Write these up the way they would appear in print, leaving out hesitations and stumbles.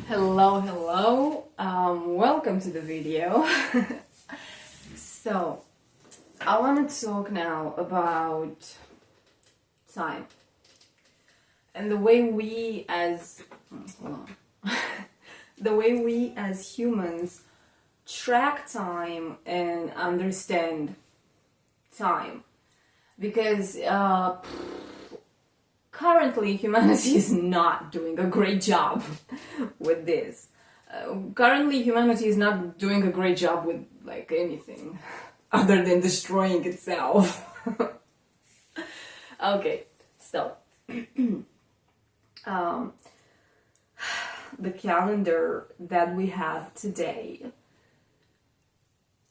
Hello, welcome to the video. So, I want to talk now about time and the way we as the way we as humans track time and understand time, because currently humanity is not doing a great job with this. Currently humanity is not doing a great job with like anything other than destroying itself. Okay, so the calendar that we have today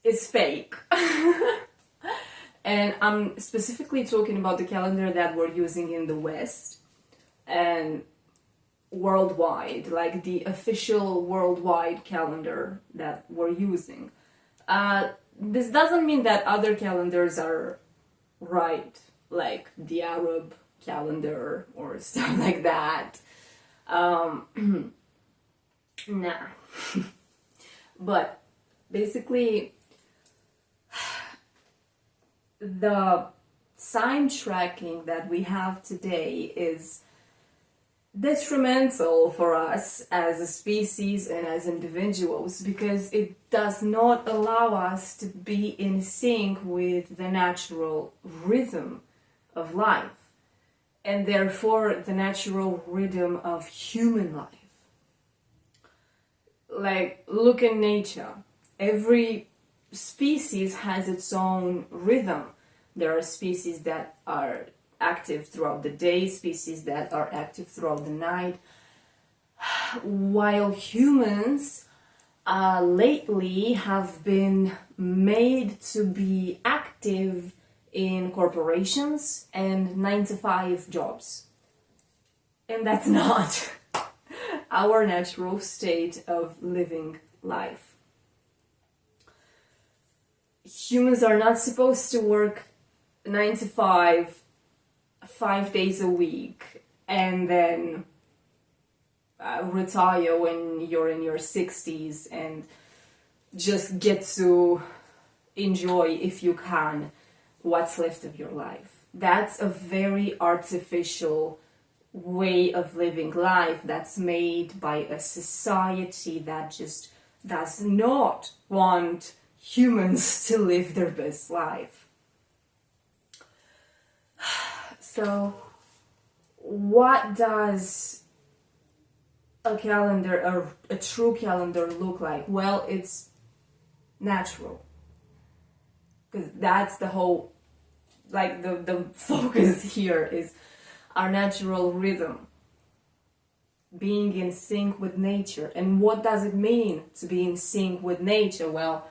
is fake. And I'm specifically talking about the calendar that we're using in the West and worldwide, like the official worldwide calendar that we're using. This doesn't mean that other calendars are right, like the Arab calendar or stuff like that. Nah. But basically, the time tracking that we have today is detrimental for us as a species and as individuals, because it does not allow us to be in sync with the natural rhythm of life, and therefore the natural rhythm of human life. Like, look in nature. Every species has its own rhythm. There are species that are active throughout the day, species that are active throughout the night, while humans lately have been made to be active in corporations and 9-to-5 jobs. And that's not our natural state of living life. Humans are not supposed to work 9-to-5, 5 days a week, and then retire when you're in your 60s and just get to enjoy, if you can, what's left of your life. That's a very artificial way of living life that's made by a society that just does not want humans to live their best life. So, what does a calendar, a true calendar, look like? Well, it's natural. Because that's the whole, like the focus here is our natural rhythm. Being in sync with nature. And what does it mean to be in sync with nature? Well,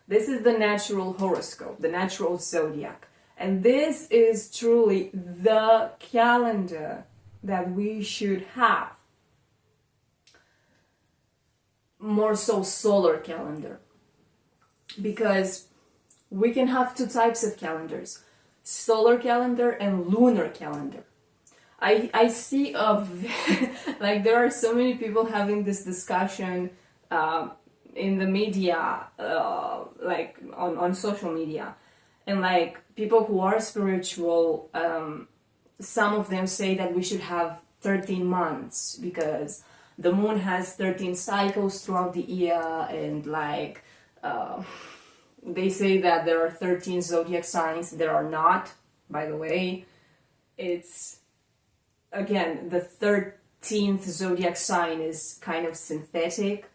this is the natural horoscope, the natural zodiac. And this is truly the calendar that we should have. More so solar calendar. Because we can have two types of calendars. Solar calendar and lunar calendar. I see like there are so many people having this discussion in the media, like on social media, and like people who are spiritual, some of them say that we should have 13 months because the moon has 13 cycles throughout the year, and like they say that there are 13 zodiac signs. There are not, by the way. It's, again, the 13th zodiac sign is kind of synthetic.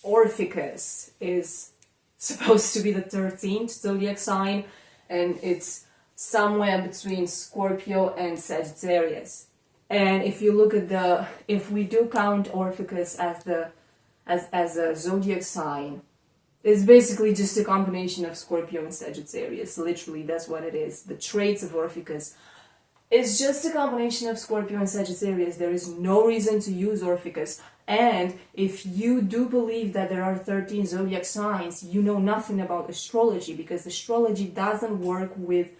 Orpheus is supposed to be the 13th zodiac sign, and it's somewhere between Scorpio and Sagittarius. And if you look at if we do count Orpheus as a zodiac sign, it's basically just a combination of Scorpio and Sagittarius. Literally, that's what it is. The traits of Orpheus is just a combination of Scorpio and Sagittarius. There is no reason to use Orpheus. And if you do believe that there are 13 zodiac signs, you know nothing about astrology, because astrology doesn't work with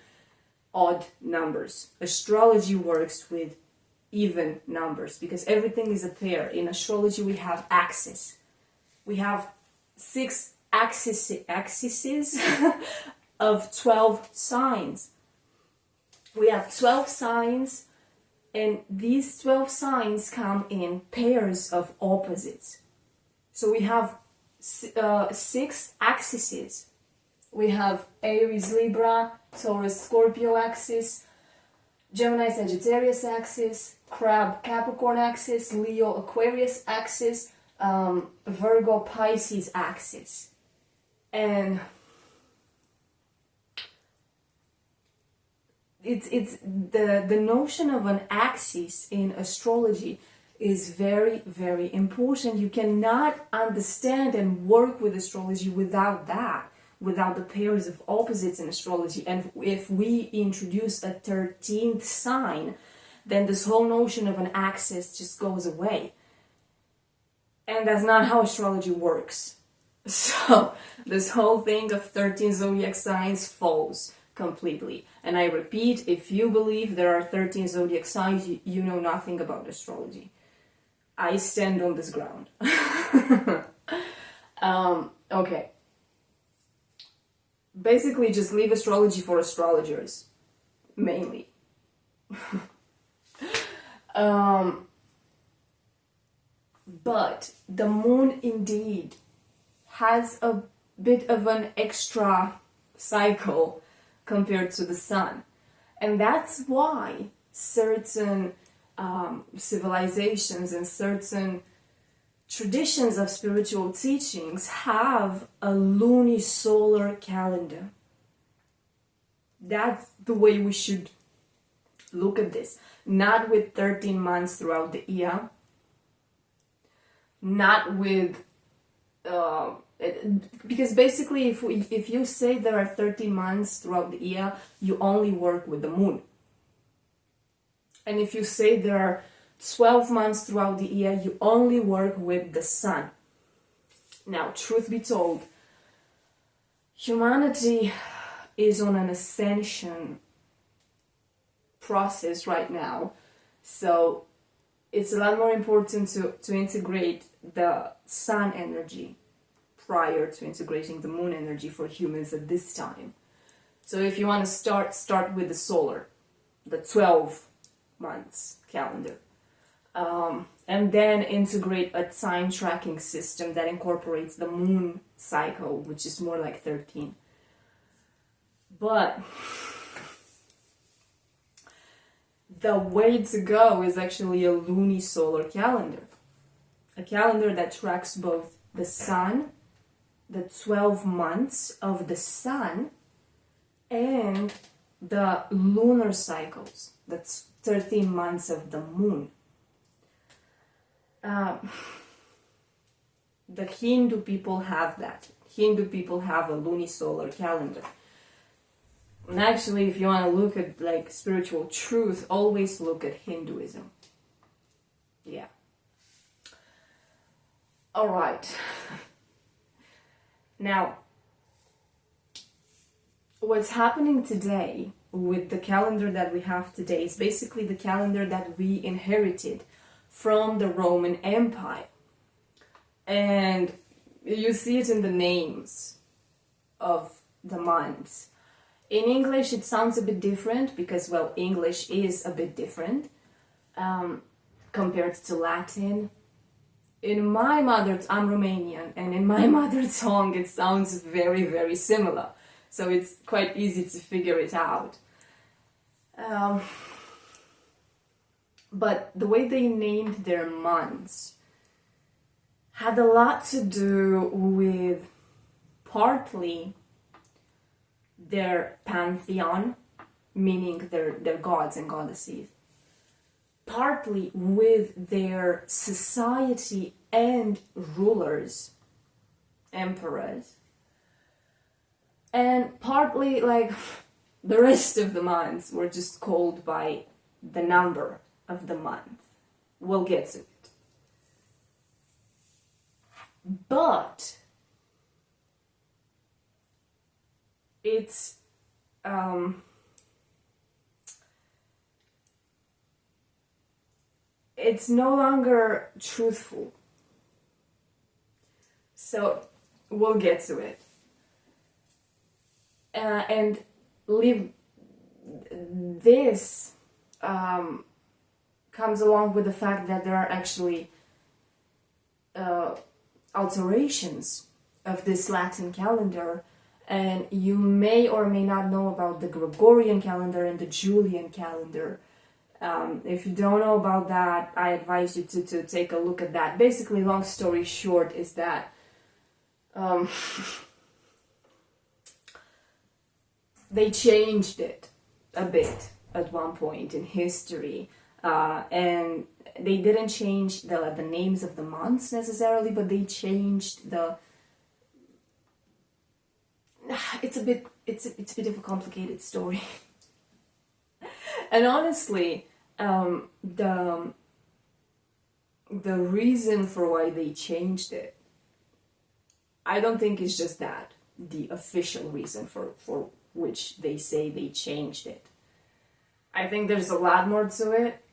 odd numbers. Astrology works with even numbers, because everything is a pair. In astrology, we have axes. We have 6 axes of 12 signs. We have 12 signs, and these 12 signs come in pairs of opposites. So we have 6 axes. We have Aries, Libra, Taurus, Scorpio axis, Gemini, Sagittarius axis, Crab, Capricorn axis, Leo, Aquarius axis, Virgo, Pisces axis. And it's the notion of an axis in astrology is very, very important. You cannot understand and work with astrology without that, without the pairs of opposites in astrology. And if we introduce a 13th sign, then this whole notion of an axis just goes away. And that's not how astrology works. So this whole thing of 13 zodiac signs falls completely. And I repeat, if you believe there are 13 zodiac signs, you know nothing about astrology. I stand on this ground. Okay. Basically, just leave astrology for astrologers, mainly. But the moon indeed has a bit of an extra cycle compared to the sun. And that's why certain civilizations and certain traditions of spiritual teachings have a lunisolar calendar. That's the way we should look at this. Not with 13 months throughout the year. Not with... because basically if you say there are 13 months throughout the year, you only work with the moon. And if you say there are 12 months throughout the year, you only work with the sun. Now, truth be told, humanity is on an ascension process right now. So it's a lot more important to integrate the sun energy prior to integrating the moon energy for humans at this time. So if you want to start with the solar, the 12 months calendar. And then integrate a time tracking system that incorporates the moon cycle, which is more like 13. But the way to go is actually a lunisolar calendar. A calendar that tracks both the sun, the 12 months of the sun, and the lunar cycles, that's 13 months of the moon. The Hindu people have that. Hindu people have a lunisolar calendar. And actually, if you want to look at like spiritual truth, always look at Hinduism. Yeah. All right. Now, what's happening today with the calendar that we have today is basically the calendar that we inherited from the Roman Empire. And you see it in the names of the months. In English, it sounds a bit different because, well, English is a bit different compared to Latin. I'm Romanian, and in my mother tongue, it sounds very, very similar. So it's quite easy to figure it out. But the way they named their months had a lot to do with partly their pantheon, meaning their gods and goddesses, partly with their society and rulers, emperors, and partly like the rest of the months were just called by the number of the month. We'll get to it. But it's it's no longer truthful. So we'll get to it. And leave this comes along with the fact that there are actually alterations of this Latin calendar, and you may or may not know about the Gregorian calendar and the Julian calendar. If you don't know about that, I advise you to take a look at that. Basically, long story short is that they changed it a bit at one point in history, and they didn't change the names of the months necessarily, but they changed the. It's a bit of a complicated story, and honestly, the reason for why they changed it, I don't think it's just that the official reason for which they say they changed it. I think there's a lot more to it,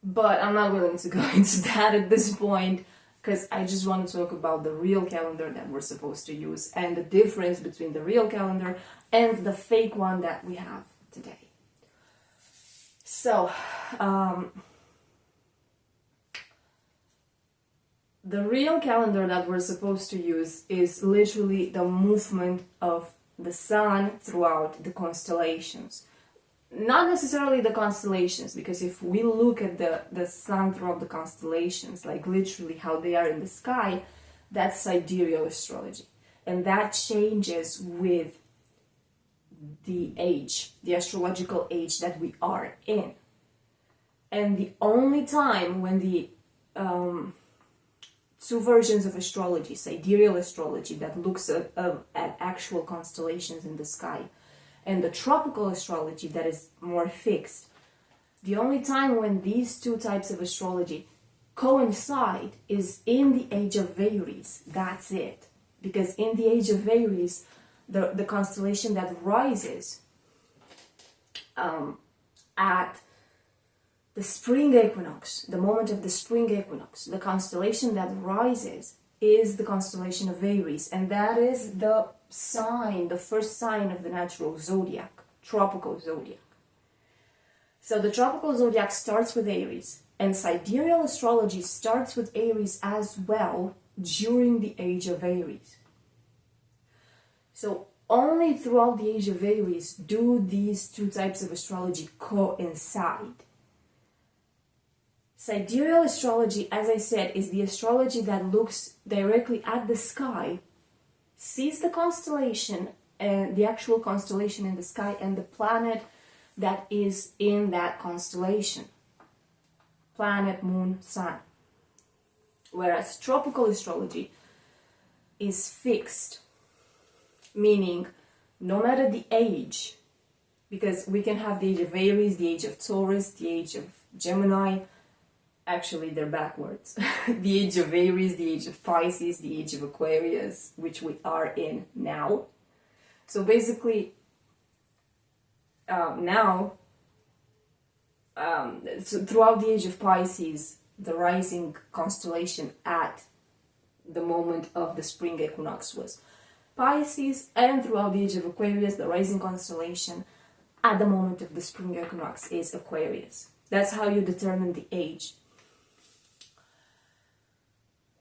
but I'm not willing to go into that at this point, because I just want to talk about the real calendar that we're supposed to use and the difference between the real calendar and the fake one that we have today. So, the real calendar that we're supposed to use is literally the movement of the sun throughout the constellations. Not necessarily the constellations, because if we look at the sun throughout the constellations, like literally how they are in the sky, that's sidereal astrology. And that changes with the age, the astrological age that we are in. And the only time when the two versions of astrology, sidereal astrology that looks at actual constellations in the sky, and the tropical astrology that is more fixed, the only time when these two types of astrology coincide is in the age of Aries. That's it. Because in the age of Aries, the constellation that rises at the spring equinox, the moment of the spring equinox, the constellation that rises is the constellation of Aries, and that is the sign, the first sign of the natural zodiac, tropical zodiac. So the tropical zodiac starts with Aries, and sidereal astrology starts with Aries as well during the age of Aries. So only throughout the age of Aries do these two types of astrology coincide. Sidereal astrology, as I said, is the astrology that looks directly at the sky, sees the constellation, and the actual constellation in the sky, and the planet that is in that constellation. Planet, moon, sun. Whereas tropical astrology is fixed, meaning no matter the age, because we can have the age of Aries, the age of Taurus, the age of Gemini. Actually, they're backwards. The age of Aries, the age of Pisces, the age of Aquarius, which we are in now. So basically, now, so throughout the age of Pisces, the rising constellation at the moment of the spring equinox was Pisces, and throughout the age of Aquarius, the rising constellation at the moment of the spring equinox is Aquarius. That's how you determine the age.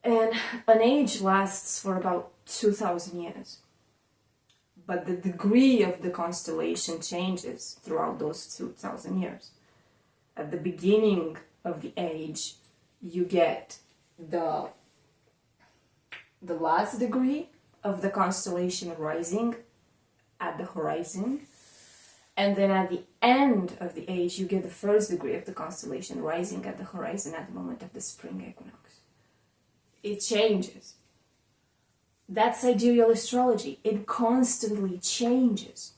And an age lasts for about 2,000 years. But the degree of the constellation changes throughout those 2,000 years. At the beginning of the age, you get the last degree of the constellation rising at the horizon. And then at the end of the age, you get the first degree of the constellation rising at the horizon at the moment of the spring equinox. It changes. That's sidereal astrology. It constantly changes.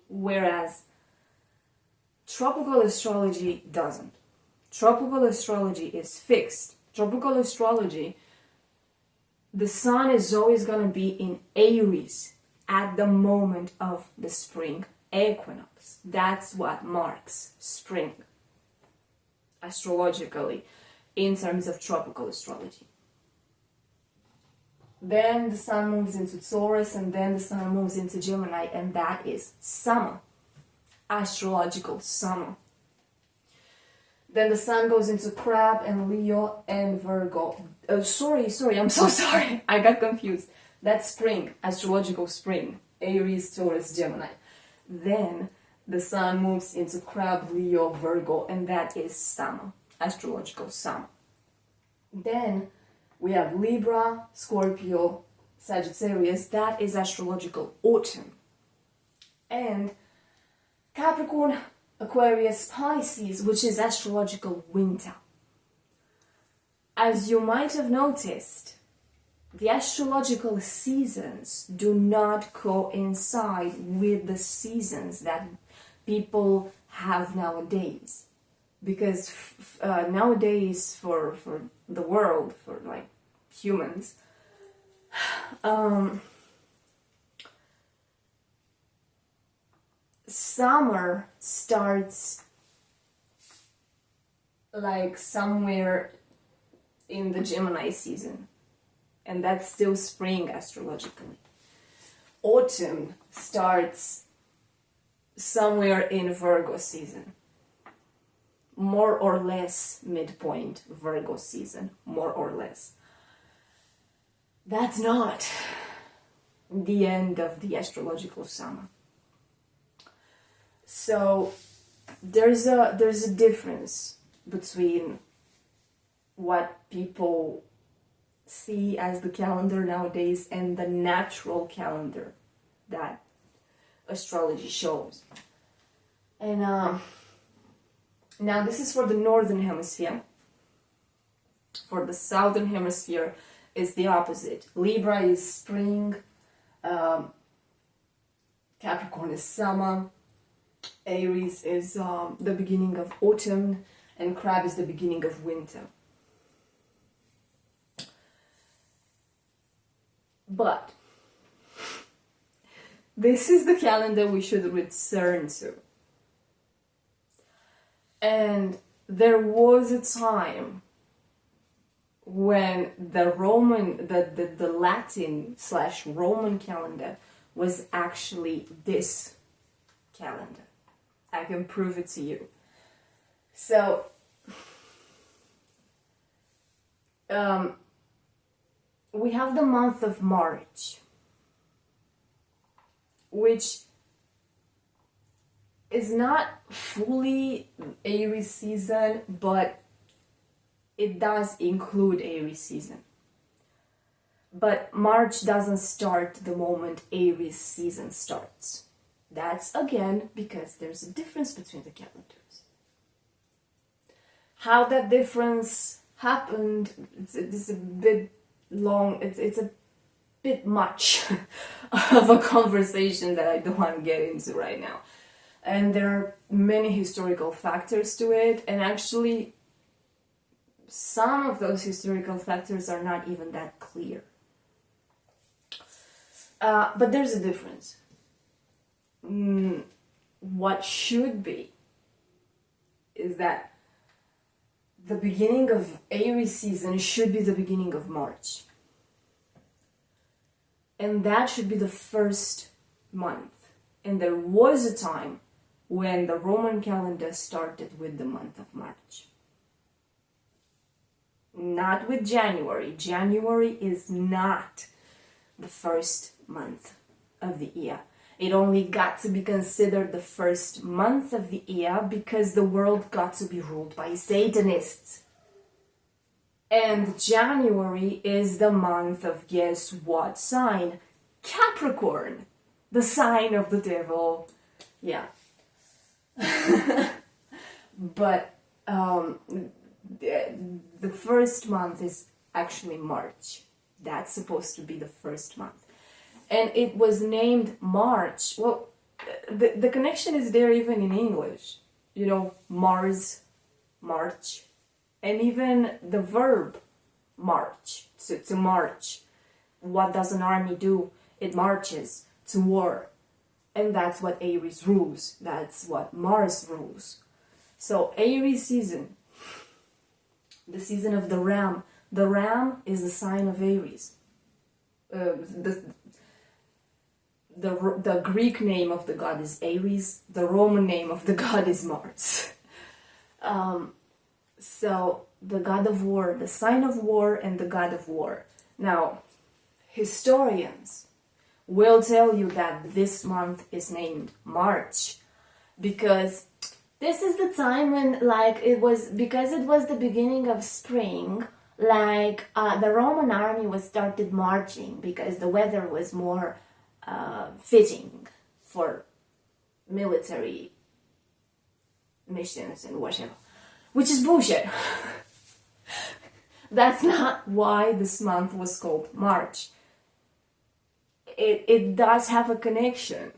Whereas tropical astrology doesn't. Tropical astrology is fixed. Tropical astrology, the sun is always going to be in Aries at the moment of the spring equinox. That's what marks spring. astrologically in terms of tropical astrology. Then the sun moves into Taurus, and then the sun moves into Gemini, and that is summer, astrological summer. Then the sun goes into Crab and Leo and Virgo. Oh, sorry, I'm so sorry. I got confused. That's spring, astrological spring. Aries, Taurus, Gemini. Then the sun moves into Crab, Leo, Virgo, and that is summer, astrological summer. Then we have Libra, Scorpio, Sagittarius. That is astrological autumn. And Capricorn, Aquarius, Pisces, which is astrological winter. As you might have noticed, the astrological seasons do not coincide with the seasons that people have nowadays. Because nowadays, for the world, for like humans, summer starts like somewhere in the Gemini season, and that's still spring astrologically. Autumn starts somewhere in Virgo season, more or less midpoint Virgo season, more or less. That's not the end of the astrological summer. So there's a difference between what people see as the calendar nowadays and the natural calendar that astrology shows. And now this is for the northern hemisphere. For the southern hemisphere is the opposite. Libra is spring, Capricorn is summer, Aries is the beginning of autumn, and Crab is the beginning of winter. But this is the calendar we should return to. And there was a time when the Latin/Roman calendar was actually this calendar. I can prove it to you. So, we have the month of March, which is not fully Aries season, but it does include Aries season. But March doesn't start the moment Aries season starts. That's again because there's a difference between the calendars. How that difference happened, it's a bit long, it's a bit much of a conversation that I don't want to get into right now. And there are many historical factors to it, and actually some of those historical factors are not even that clear. But there's a difference. What should be is that the beginning of Aries season should be the beginning of March. And that should be the first month. And there was a time when the Roman calendar started with the month of March. Not with January. January is not the first month of the year. It only got to be considered the first month of the year because the world got to be ruled by Satanists. And January is the month of guess what sign? Capricorn, the sign of the devil. Yeah. But the first month is actually March. That's supposed to be the first month. And it was named March. Well, the connection is there even in English. You know, Mars, March. And even the verb march, to march. What does an army do? It marches to war. And that's what Aries rules. That's what Mars rules. So Aries season the season of the ram. The ram is the sign of Aries. The Greek name of the god is Aries. The Roman name of the god is Mars. So the god of war, the sign of war, and the god of war. Now, historians will tell you that this month is named March because this is the time when, like, because it was the beginning of spring, like, the Roman army was started marching because the weather was more fitting for military missions and whatever, which is bullshit. That's not why this month was called March. It does have a connection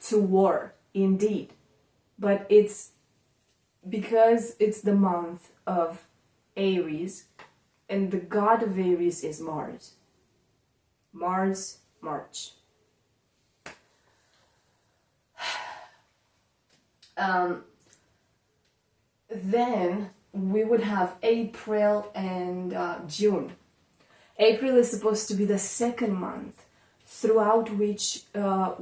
to war, indeed, but it's because it's the month of Aries, and the god of Aries is Mars. Mars, March. Then we would have April and June. April is supposed to be the second month throughout which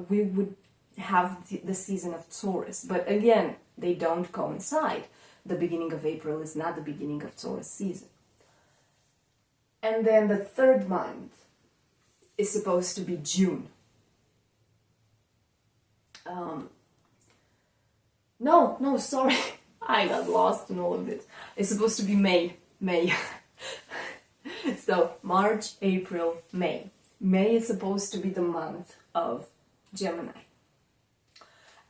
we would have the season of Taurus. But again, they don't coincide. The beginning of April is not the beginning of Taurus season. And then the third month is supposed to be June. No, sorry. I got lost in all of this. It's supposed to be May. So, March, April, May. May is supposed to be the month of Gemini.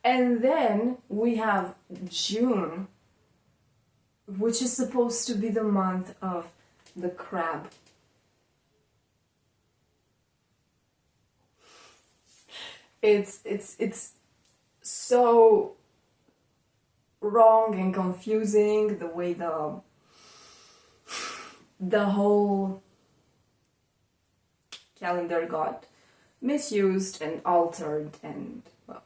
And then we have June, which is supposed to be the month of the crab. It's so wrong and confusing the way the whole calendar got misused and altered, and well,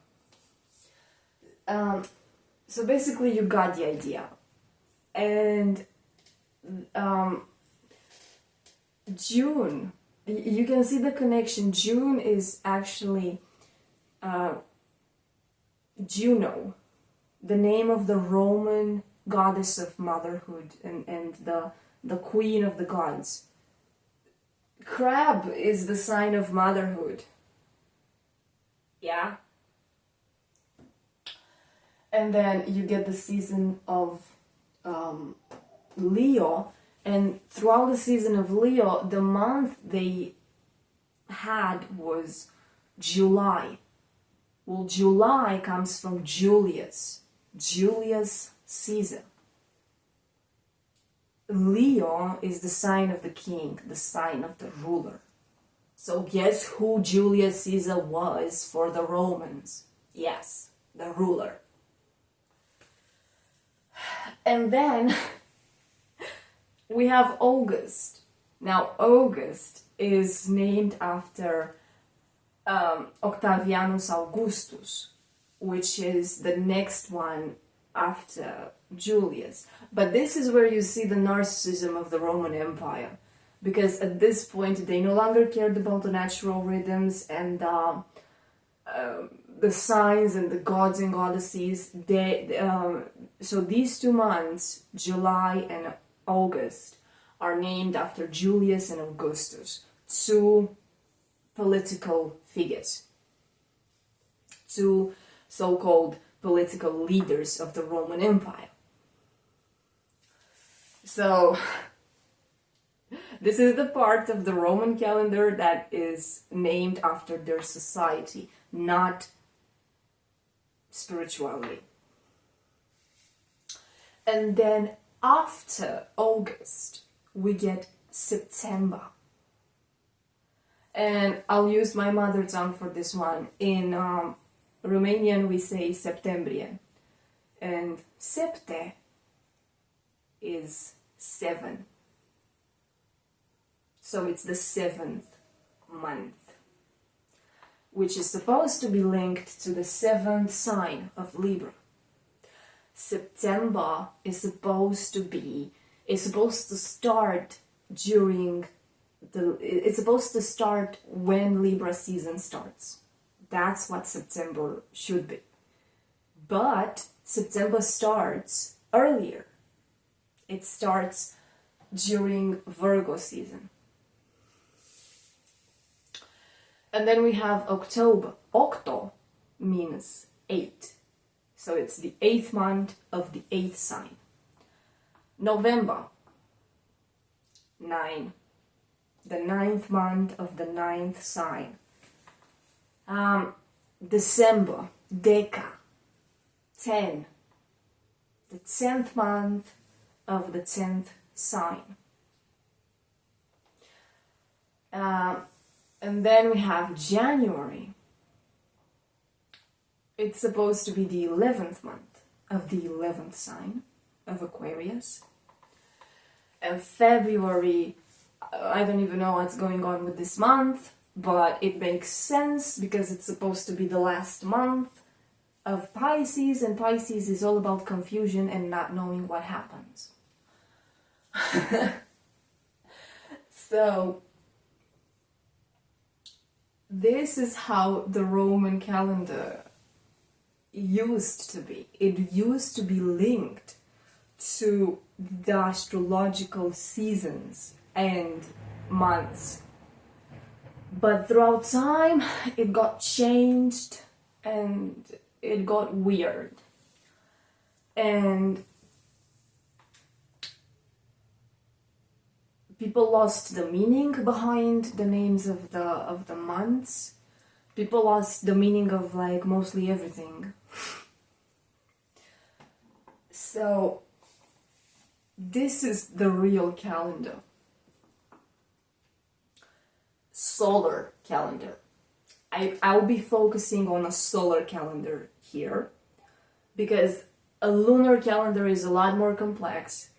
so basically you got the idea. And June, you can see the connection. June is actually Juno, the name of the Roman goddess of motherhood and the queen of the gods. Crab is the sign of motherhood. Yeah? And then you get the season of Leo, and throughout the season of Leo, the month they had was July. Well, July comes from Julius Caesar. Leo is the sign of the king, the sign of the ruler. So guess who Julius Caesar was for the Romans? Yes, the ruler. And then we have August. Now, August is named after Octavianus Augustus, which is the next one after Julius. But this is where you see the narcissism of the Roman Empire, because at this point they no longer cared about the natural rhythms and the signs and the gods and goddesses. So these 2 months, July and August, are named after Julius and Augustus, 2 political figures, 2 so-called political leaders of the Roman Empire. So this is the part of the Roman calendar that is named after their society, not spirituality. And then after August, we get September. And I'll use my mother tongue for this one. In Romanian, we say Septembrian. And septe is 7. So it's the 7th month, which is supposed to be linked to the 7th sign of Libra. September is supposed to be is supposed to start it's supposed to start when Libra season starts. That's what September should be. But September starts earlier. It starts during Virgo season. And then we have October. Octo means 8. So it's the 8th month of the 8th sign. November, 9. The 9th month of the 9th sign. December, Deca, 10. The 10th month of the 10th sign. And then we have January. It's supposed to be the 11th month of the 11th sign of Aquarius. And February, I don't even know what's going on with this month, but it makes sense because it's supposed to be the last month of Pisces, and Pisces is all about confusion and not knowing what happens. So, this is how the Roman calendar used to be. It used to be linked to the astrological seasons and months. But throughout time, it got changed and it got weird. And people lost the meaning behind the names of the months. People lost the meaning of like mostly everything. So this is the real calendar. Solar calendar. I'll be focusing on a solar calendar here because a lunar calendar is a lot more complex.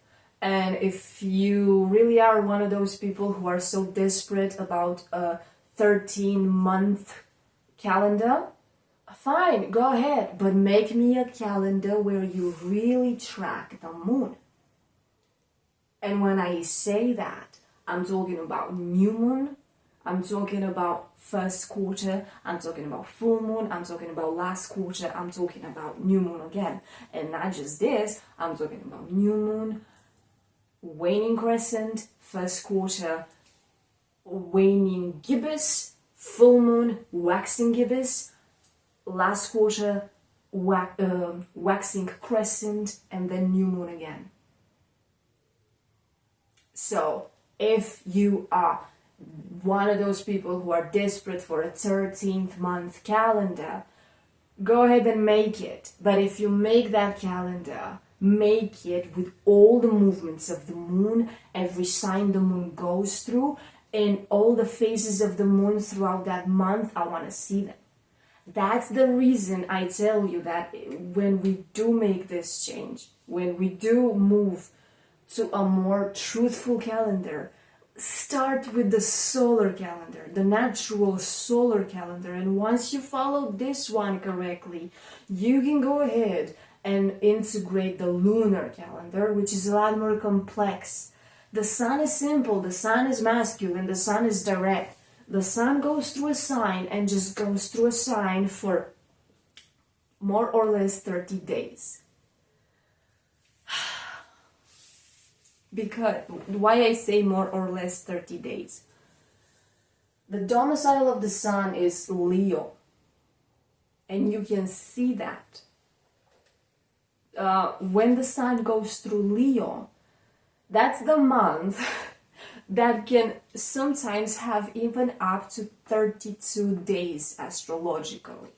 And if you really are one of those people who are so desperate about a 13-month calendar, fine, go ahead, but make me a calendar where you really track the moon. And when I say that, I'm talking about new moon, I'm talking about first quarter, I'm talking about full moon, I'm talking about last quarter, I'm talking about new moon again. And not just this, I'm talking about new moon, waning crescent, first quarter, waning gibbous, full moon, waxing gibbous, last quarter, waxing crescent, and then new moon again. So, if you are one of those people who are desperate for a 13th month calendar, go ahead and make it. But if you make that calendar, make it with all the movements of the moon, every sign the moon goes through, and all the phases of the moon throughout that month. I want to see them. That's the reason I tell you that when we do make this change, when we do move to a more truthful calendar, start with the solar calendar, the natural solar calendar. And once you follow this one correctly, you can go ahead and integrate the lunar calendar, which is a lot more complex. The sun is simple, the sun is masculine, the sun is direct. The sun goes through a sign and just goes through a sign for more or less 30 days. Because, why I say more or less 30 days? The domicile of the sun is Leo. And you can see that. When the sun goes through Leo, that's the month that can sometimes have even up to 32 days astrologically.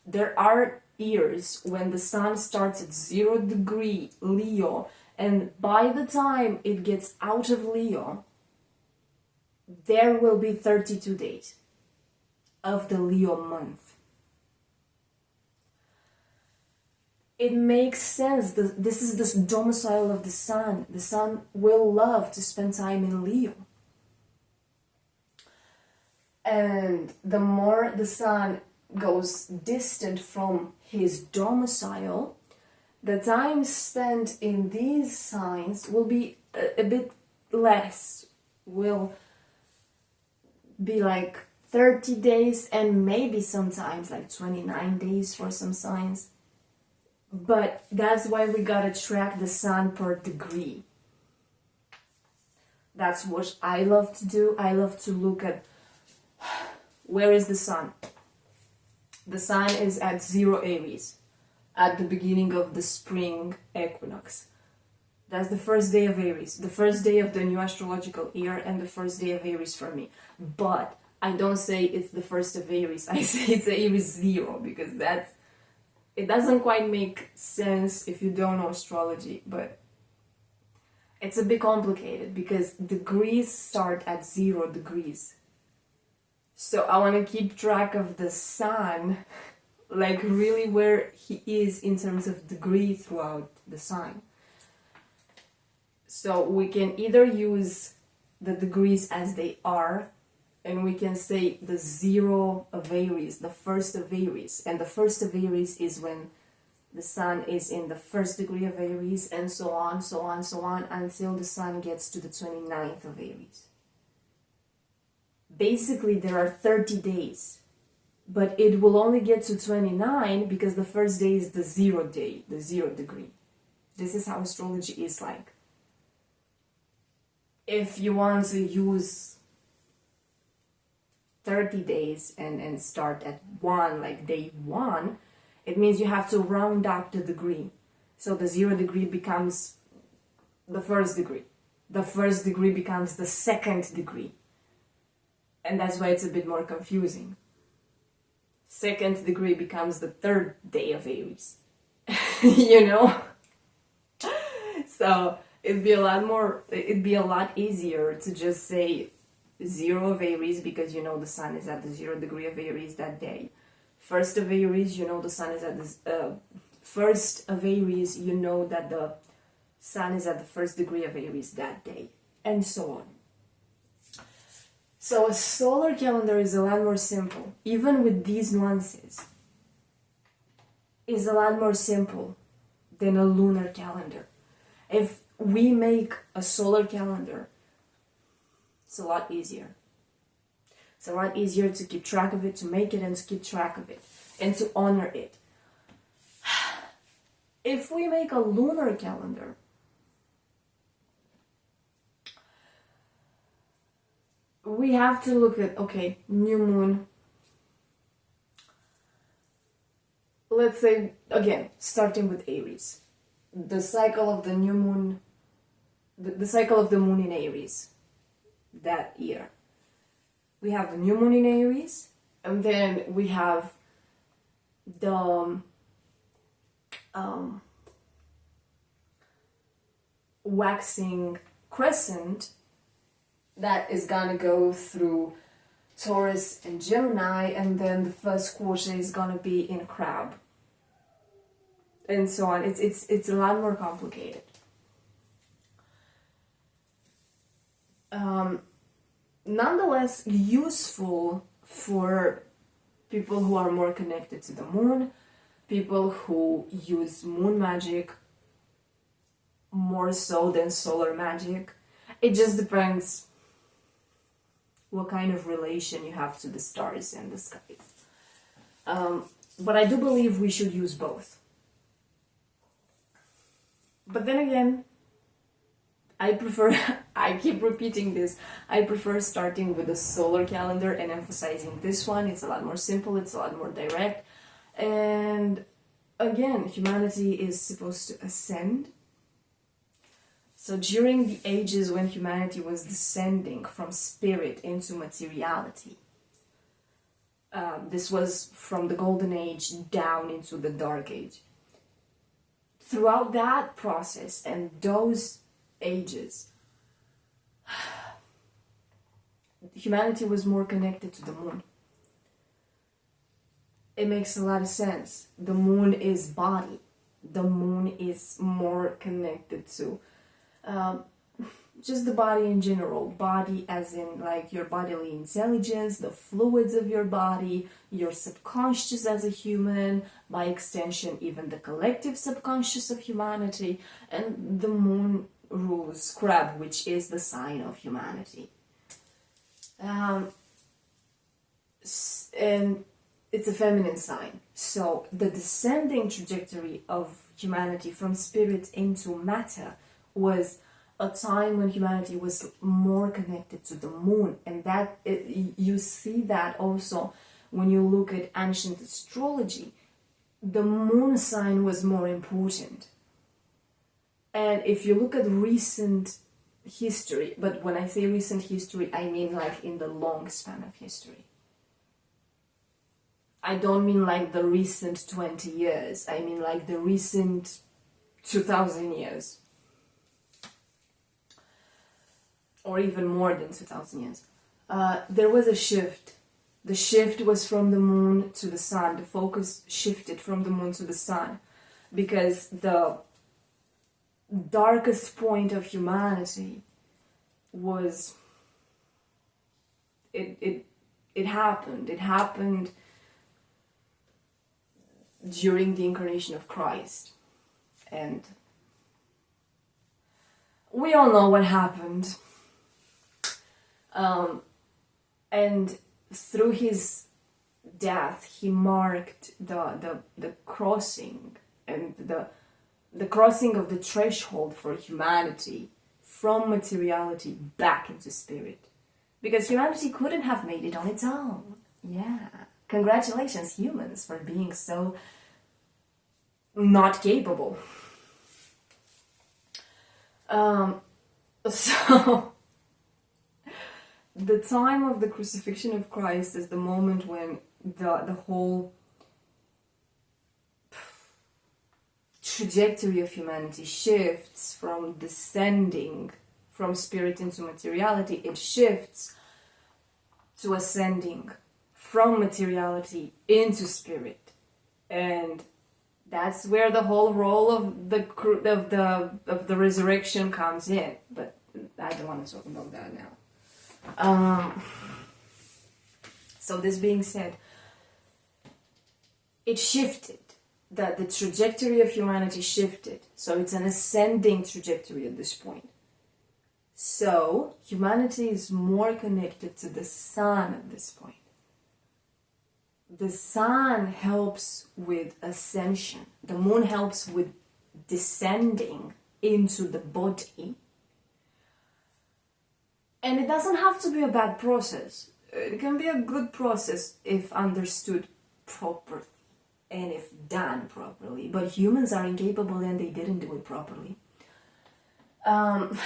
There are years when the sun starts at 0 degree Leo, and by the time it gets out of Leo, there will be 32 days of the Leo month. It makes sense. This is the domicile of the sun. The sun will love to spend time in Leo. And the more the sun goes distant from his domicile, the time spent in these signs will be a bit less, will be like 30 days and maybe sometimes like 29 days for some signs. But that's why we gotta track the sun per degree. That's what I love to do. I love to look at where is the sun. The sun is at 0 Aries at the beginning of the spring equinox. That's the first day of Aries, the first day of the new astrological year, and the first day of Aries for me. But I don't say it's the first of Aries. I say it's Aries 0, because it doesn't quite make sense if you don't know astrology, but it's a bit complicated because degrees start at 0 degrees. So I want to keep track of the sun, like really where he is in terms of degree throughout the sign. So we can either use the degrees as they are, and we can say the 0 of Aries, the first of Aries. And the first of Aries is when the sun is in the first degree of Aries, and so on, so on, so on, until the sun gets to the 29th of Aries. Basically, there are 30 days, but it will only get to 29 because the first day is the 0 day, the 0 degree. This is how astrology is like. If you want to use 30 days and start at 1, like day 1, it means you have to round up the degree. So the 0 degree becomes the first degree. The first degree becomes the second degree. And that's why it's a bit more confusing. Second degree becomes the third day of Aries. You know? So it'd be a lot easier to just say 0 of Aries, because you know the sun is at the 0 degree of Aries that day. First of Aries, you know the sun is at the first of Aries, you know that the sun is at the first degree of Aries that day, and so on. So a solar calendar is a lot more simple, even with these nuances, is a lot more simple than a lunar calendar. If we make a solar calendar, it's a lot easier. It's a lot easier to keep track of it, to make it and to keep track of it, and to honor it. If we make a lunar calendar, we have to look at, okay, new moon. Let's say, again, starting with Aries. The cycle of the new moon, the cycle of the moon in Aries that year. We have the new moon in Aries, and then we have the waxing crescent that is gonna go through Taurus and Gemini, and then the first quarter is gonna be in Crab, and so on. It's a lot more complicated. Nonetheless, useful for people who are more connected to the moon, people who use moon magic more so than solar magic. It just depends what kind of relation you have to the stars and the skies. But I do believe we should use both. But then again, I prefer, I keep repeating this, I prefer starting with a solar calendar and emphasizing this one. It's a lot more simple, it's a lot more direct. And again, humanity is supposed to ascend. So during the ages when humanity was descending from spirit into materiality, this was from the golden age down into the dark age. Throughout that process and those ages, humanity was more connected to the moon. It makes a lot of sense. The moon is body. The moon is more connected to just the body in general. Body as in like your bodily intelligence, the fluids of your body, your subconscious as a human, by extension even the collective subconscious of humanity, and the moon rules Crab, which is the sign of humanity. And it's a feminine sign. So the descending trajectory of humanity from spirit into matter was a time when humanity was more connected to the moon, and that you see that also when you look at ancient astrology. The moon sign was more important. And if you look at recent history, but when I say recent history, I mean like in the long span of history. I don't mean like the recent 20 years, I mean like the recent 2000 years. Or even more than 2000 years. There was a shift. The shift was from the moon to the sun. The focus shifted from the moon to the sun. Because the darkest point of humanity was... It happened. It happened during the incarnation of Christ. And we all know what happened. And through his death, he marked the crossing and the crossing of the threshold for humanity from materiality back into spirit. Because humanity couldn't have made it on its own. Yeah. Congratulations, humans, for being so not capable. So... The time of the crucifixion of Christ is the moment when the whole trajectory of humanity shifts from descending from spirit into materiality. It shifts to ascending from materiality into spirit, and that's where the whole role of the resurrection comes in. But I don't want to talk about that now. So this being said, it shifted. The trajectory of humanity shifted. So it's an ascending trajectory at this point. So humanity is more connected to the sun at this point. The sun helps with ascension. The moon helps with descending into the body. And it doesn't have to be a bad process. It can be a good process if understood properly and if done properly. But humans are incapable and they didn't do it properly. And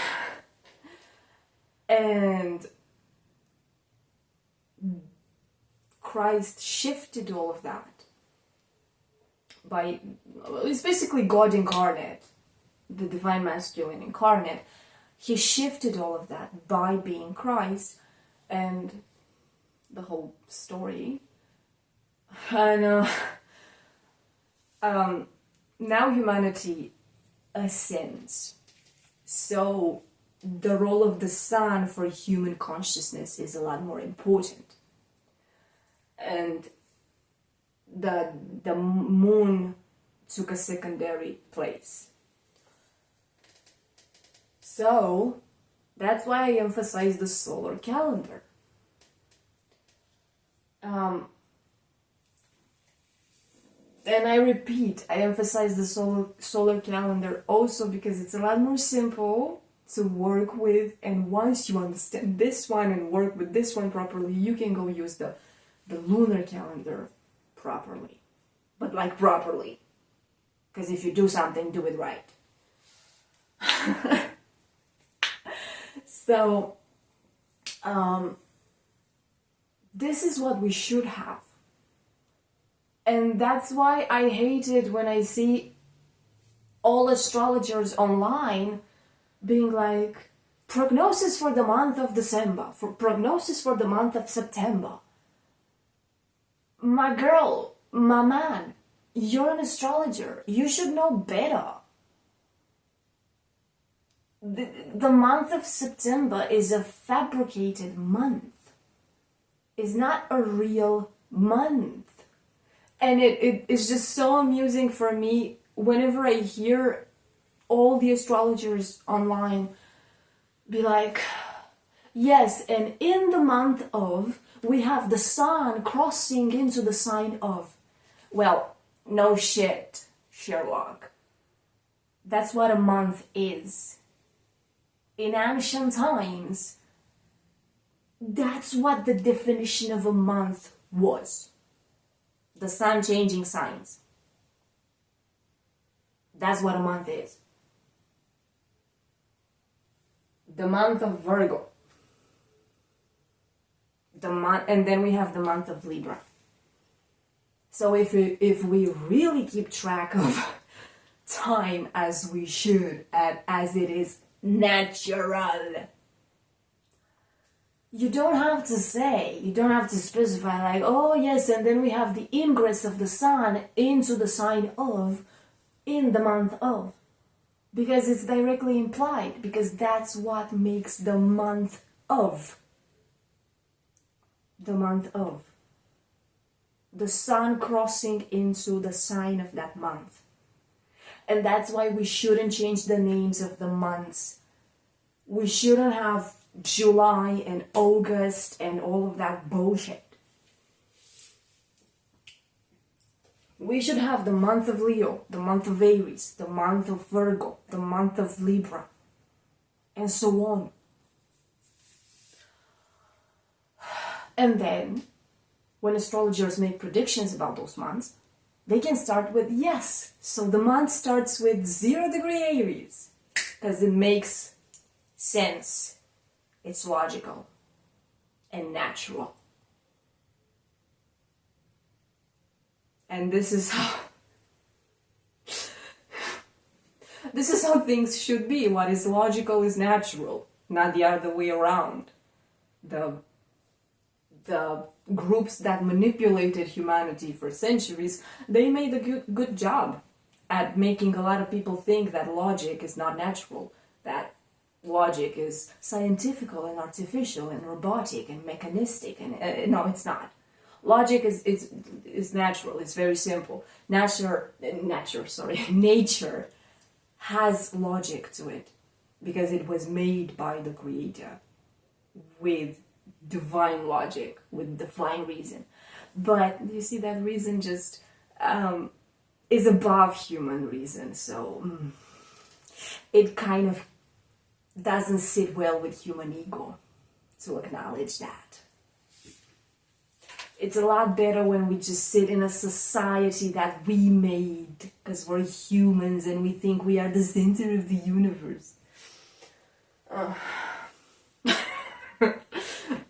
Christ shifted all of that by... It's basically God incarnate, the divine masculine incarnate. He shifted all of that by being Christ, and the whole story. And now humanity ascends. So the role of the sun for human consciousness is a lot more important. And the moon took a secondary place. So, that's why I emphasize the solar calendar. And I repeat, I emphasize the solar calendar also because it's a lot more simple to work with, and once you understand this one and work with this one properly, you can go use the lunar calendar properly. But like properly. Because if you do something, do it right. So, this is what we should have. And that's why I hate it when I see all astrologers online being like, prognosis for the month of December, for prognosis for the month of September. My girl, my man, you're an astrologer. You should know better. the month of September is a fabricated month. It's not a real month. And it is just so amusing for me whenever I hear all the astrologers online be like, yes, and in the month of, we have the sun crossing into the sign of. Well, no shit, Sherlock. That's what a month is. In ancient times, that's what the definition of a month was. The sun changing signs. That's what a month is. The month of Virgo. And then we have the month of Libra. So if we really keep track of time as we should, and as it is natural, you don't have to specify like, oh yes, and then we have the ingress of the sun into the sign of in the month of, because it's directly implied, because that's what makes the month of. The month of. The sun crossing into the sign of that month. And that's why we shouldn't change the names of the months. We shouldn't have July and August and all of that bullshit. We should have the month of Leo, the month of Aries, the month of Virgo, the month of Libra, and so on. And then, when astrologers make predictions about those months, they can start with yes. So the month starts with 0° Aries, because it makes sense. It's logical and natural. And this is how things should be. What is logical is natural, not the other way around. The groups that manipulated humanity for centuries, they made a good job at making a lot of people think that logic is not natural, that logic is scientifical and artificial and robotic and mechanistic, and no, it's not. Logic is natural. It's very simple. Nature has logic to it because it was made by the Creator with divine logic, with divine reason. But you see, that reason just is above human reason, so it kind of doesn't sit well with human ego to acknowledge that. It's a lot better when we just sit in a society that we made, because we're humans and we think we are the center of the universe.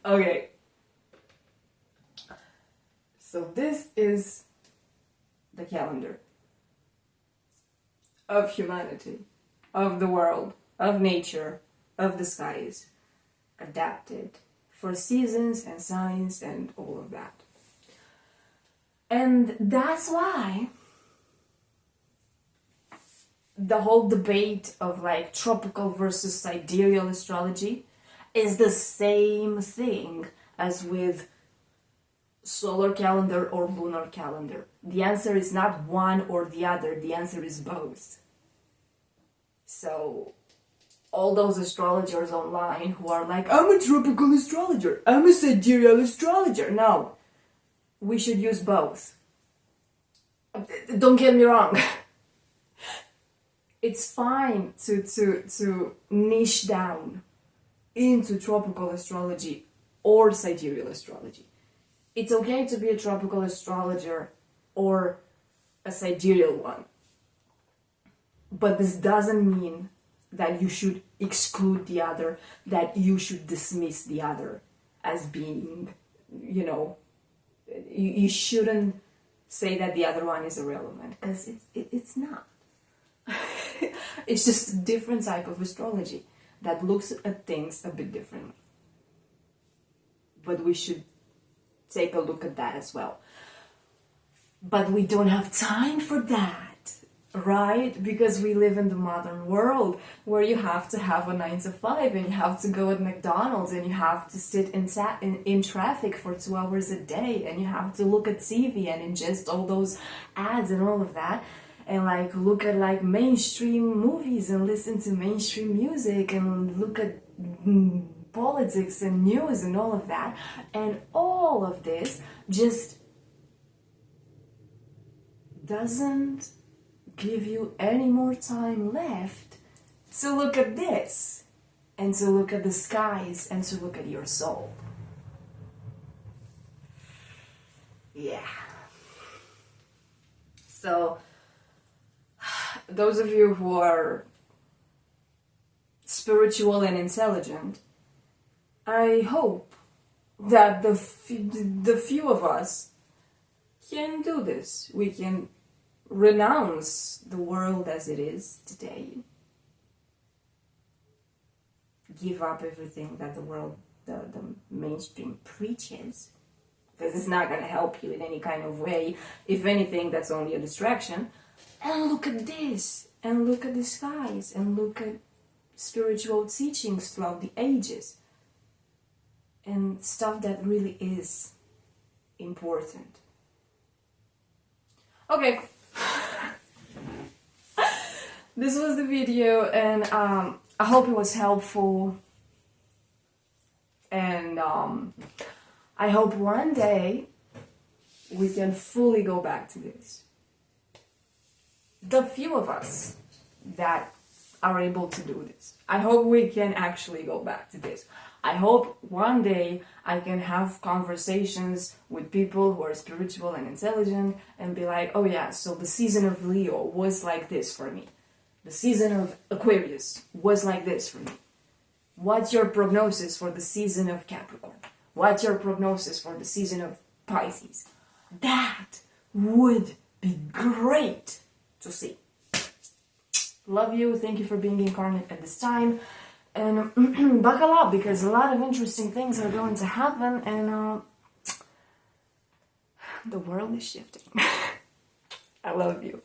Okay. So this is the calendar of humanity, of the world, of nature, of the skies, adapted for seasons and signs and all of that. And that's why the whole debate of like tropical versus sidereal astrology is the same thing as with solar calendar or lunar calendar. The answer is not one or the other, the answer is both. So all those astrologers online who are like, I'm a tropical astrologer, I'm a sidereal astrologer. No, we should use both. Don't get me wrong. It's fine to niche down into tropical astrology or sidereal astrology. It's okay to be a tropical astrologer or a sidereal one. But this doesn't mean that you should exclude the other, that you should dismiss the other as being, you shouldn't say that the other one is irrelevant, because it's not. It's just a different type of astrology that looks at things a bit differently. But we should take a look at that as well. But we don't have time for that. right? Because we live in the modern world where you have to have a 9 to 5 and you have to go at McDonald's and you have to sit in traffic for 2 hours a day and you have to look at TV and ingest all those ads and all of that, and like look at like mainstream movies and listen to mainstream music and look at politics and news and all of that, and all of this just doesn't give you any more time left to look at this and to look at the skies and to look at your soul. Yeah. So those of you who are spiritual and intelligent, I hope that the few of us can do this. We can renounce the world as it is today. Give up everything that the world, the mainstream preaches, because it's not going to help you in any kind of way. If anything, that's only a distraction. And look at this, and look at the skies, and look at spiritual teachings throughout the ages, and stuff that really is important. Okay. This was the video, and I hope it was helpful, and I hope one day we can fully go back to this. The few of us that are able to do this, I hope we can actually go back to this. I hope one day I can have conversations with people who are spiritual and intelligent and be like, oh yeah, so the season of Leo was like this for me. The season of Aquarius was like this for me. What's your prognosis for the season of Capricorn? What's your prognosis for the season of Pisces? That would be great to see. Love you. Thank you for being incarnate at this time. And buckle up, because a lot of interesting things are going to happen, and the world is shifting. I love you.